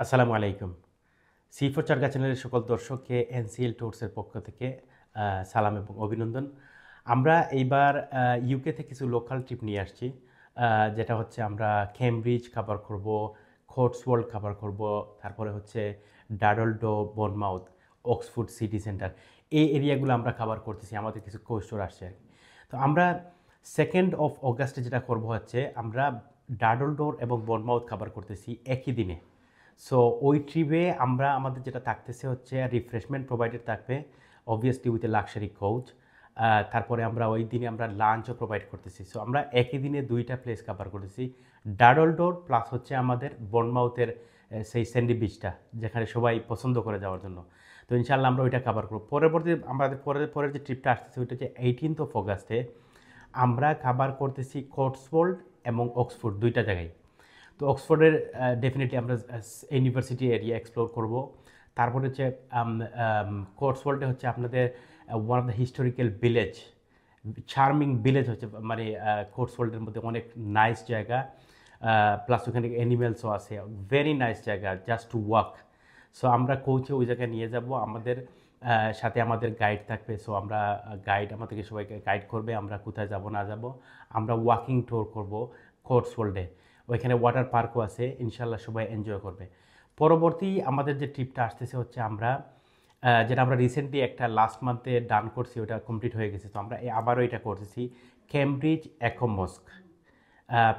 আসসালামু আলাইকুম। C for চারগা চ্যানেলের সকল দর্শককে এনসিএল ট্যুরসের পক্ষ থেকে সালাম এবং অভিনন্দন। আমরা এইবার ইউকে থেকে কিছু লোকাল ট্রিপ নিয়ে আসছি। যেটা হচ্ছে আমরা কেমব্রিজ কভার করব, কোটসওয়াল্ড কভার করব, তারপরে হচ্ছে ডাডলডো, বনমাউথ, অক্সফোর্ড সিটি সেন্টার, এই এরিয়াগুলো আমরা কভার করতেছি। আমাদের কিছু কোস্টোর আসছে আর কি। তো আমরা 2nd অফ অগাস্টে যেটা করব হচ্ছে আমরা ডাডলডোর এবং বনমাউথ কভার করতেছি একই দিনে। সো ওই ট্রিপে আমরা আমাদের যেটা থাকতেছে হচ্ছে রিফ্রেশমেন্ট প্রোভাইডেড থাকবে, obviously with a luxury coach. তারপরে আমরা ওই দিনে আমরা লাঞ্চও প্রোভাইড করতেছি। সো আমরা একই দিনে 2টা প্লেস কভার করতেছি, ডাডলডোর প্লাস হচ্ছে আমাদের বনমাউথের সেই স্যান্ডি বিচটা, যেখানে সবাই পছন্দ করে যাওয়ার জন্য। তো ইনশাআল্লাহ আমরা ওইটা কভার করব। পরবর্তী আমাদের পরের যে ট্রিপটা আসতেছে ওইটা হচ্ছে 18th অফ অগাস্টে আমরা কভার করতেছি কোটসওয়াল্ড এবং অক্সফোর্ড, দুইটা জায়গায়। তো অক্সফোর্ডের ডেফিনেটলি আমরা ইউনিভার্সিটি এরিয়া এক্সপ্লোর করব। তারপরে হচ্ছে কোটসওয়াল্ডে হচ্ছে আপনাদের one of the historical village, charming village হচ্ছে, মানে কোটসওয়াল্ডের মধ্যে অনেক নাইস জায়গা, প্লাস ওখানে অ্যানিমেলসও আছে, ভেরি নাইস জায়গা জাস্ট টু ওয়াক। সো আমরা কোচে ওই জায়গায় নিয়ে যাব, আমাদের সাথে আমাদের গাইড থাকবে। সো আমরা গাইড আমাদেরকে সবাইকে গাইড করবে আমরা কোথায় যাব না যাব। আমরা ওয়াকিং ট্যুর করব কোটসওয়াল্ডে, ওইখানে ওয়াটার পার্কও আছে, ইনশাল্লাহ সবাই এনজয় করবে। পরবর্তী আমাদের যে ট্রিপটা আসতেছে হচ্ছে আমরা যেটা আমরা রিসেন্টলি একটা লাস্ট মান্থে ডান করছি, ওটা কমপ্লিট হয়ে গেছে। তো আমরা আবারও এটা করতেছি, কেমব্রিজ একো মস্ক,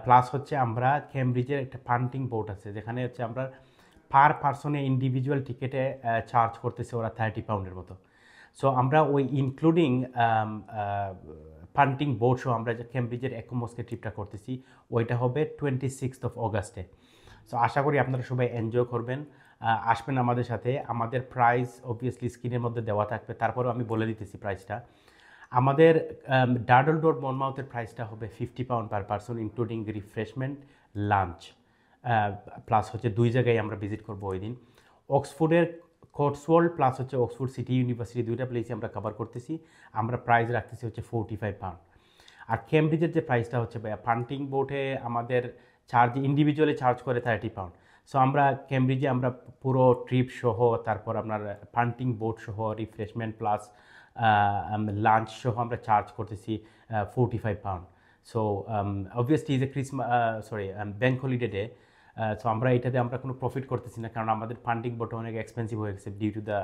প্লাস হচ্ছে আমরা কেমব্রিজের একটা পান্টিং বোট আছে, যেখানে হচ্ছে আমরা পার পার্সনে ইন্ডিভিজুয়াল টিকেটে চার্জ করতেছে ওরা 30 পাউন্ডের মতো। সো আমরা ওই ইনক্লুডিং পান্টিং বোট সহ আমরা যে কেমব্রিজের একোমস্কে ট্রিপটা করতেছি, ওইটা হবে 26th অফ অগাস্টে। সো আশা করি আপনারা সবাই এনজয় করবেন, আসবেন আমাদের সাথে। আমাদের প্রাইস অবভিয়াসলি স্ক্রিনের মধ্যে দেওয়া থাকবে, তারপরেও আমি বলে দিতেছি প্রাইসটা। আমাদের ডাডলডোর বনমাউথের প্রাইসটা হবে 50 pound per person, including refreshment, lunch, plus হচ্ছে 2 জায়গায় আমরা ভিজিট করবো ওই দিন। অক্সফোর্ডের কোটসওয়াল্ড প্লাস হচ্ছে অক্সফোর্ড সিটি ইউনিভার্সিটি, 2টা প্লেসে আমরা কভার করতেছি। আমরা প্রাইস রাখতেছি হচ্ছে 45 পাউন্ড। আর কেমব্রিজের যে প্রাইসটা হচ্ছে পান্টিং বোটে আমাদের চার্জ ইন্ডিভিজুয়ালি চার্জ করে 30 পাউন্ড। সো আমরা কেমব্রিজে আমরা পুরো ট্রিপ সহ, তারপর আপনার পান্টিং বোট সহ, রিফ্রেশমেন্ট প্লাস লাঞ্চ সহ আমরা চার্জ করতেছি 45 pound. So obviously is a bank holiday day. So আমরা এটাতে আমরা কোনো প্রফিট করতেছি না, কারণ আমাদের ফান্ডিং বোটে অনেক এক্সপেন্সিভ হয়ে গেছে due to the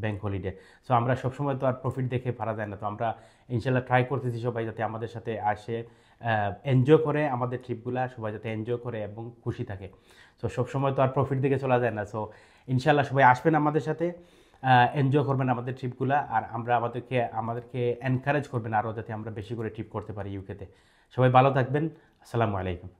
bank holiday. So আমরা সবসময় তো আর প্রফিট দেখে পারা যায় না। তো আমরা ইনশাল্লাহ ট্রাই করতেছি সবাই যাতে আমাদের সাথে আসে, এনজয় করে আমাদের ট্রিপগুলো, সবাই যাতে এনজয় করে এবং খুশি থাকে। সো সবসময় তো আর প্রফিট দেখে চলা যায় না। সো ইনশাল্লাহ সবাই আসবেন আমাদের সাথে, এনজয় করবেন আমাদের ট্রিপগুলো, আর আমরা আমাদেরকে এনকারেজ করবেন আরও, যাতে আমরা বেশি করে ট্রিপ করতে পারি ইউকেতে। সবাই ভালো থাকবেন। আসসালামু আলাইকুম।